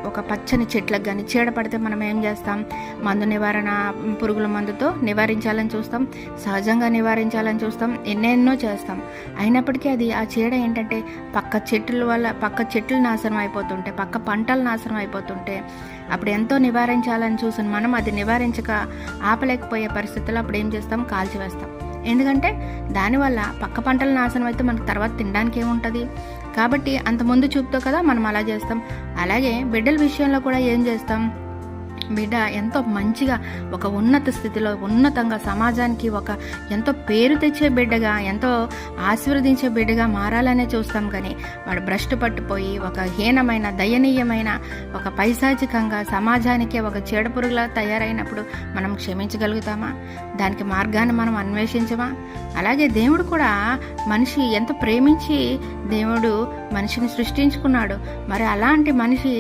ఒక పచ్చని చెట్లకు కానీ చీడ పడితే మనం ఏం చేస్తాం? మందు నివారణ, పురుగుల మందుతో నివారించాలని చూస్తాం, సహజంగా నివారించాలని చూస్తాం, ఎన్నెన్నో చేస్తాం. అయినప్పటికీ ఆ చీడ ఏంటంటే పక్క చెట్లు నాశనం అయిపోతుంటే, పక్క పంటలు నాశనం అయిపోతుంటే అప్పుడు ఎంతో నివారించాలని చూసిన మనం అది నివారించక ఆపలేకపోయే పరిస్థితుల్లో అప్పుడు ఏం చేస్తాం? కాల్చివేస్తాం. ఎందుకంటే దానివల్ల పక్క పంటల నాశనం అయితే మనకు తర్వాత తినడానికి ఏముంటుంది? కాబట్టి అంత ముందు చూపుతో కదా మనం అలా చేస్తాం. అలాగే బిడ్డల విషయంలో కూడా ఏం చేస్తాం? బిడ్డ ఎంతో మంచిగా ఒక ఉన్నత స్థితిలో ఉన్నతంగా సమాజానికి ఒక ఎంతో పేరు తెచ్చే బిడ్డగా, ఎంతో ఆశీర్వదించే బిడ్డగా మారాలనే చూస్తాం. కానీ వాడు భ్రష్టు పట్టుపోయి ఒక హీనమైన, దయనీయమైన, ఒక పైశాచికంగా సమాజానికే ఒక చీడపురుగులా తయారైనప్పుడు మనం క్షమించగలుగుతామా? దానికి మార్గాన్ని మనం అన్వేషించమా? అలాగే దేవుడు కూడా మనిషి ఎంత ప్రేమించి దేవుడు మనిషిని సృష్టించుకున్నాడు. మరి అలాంటి మనిషి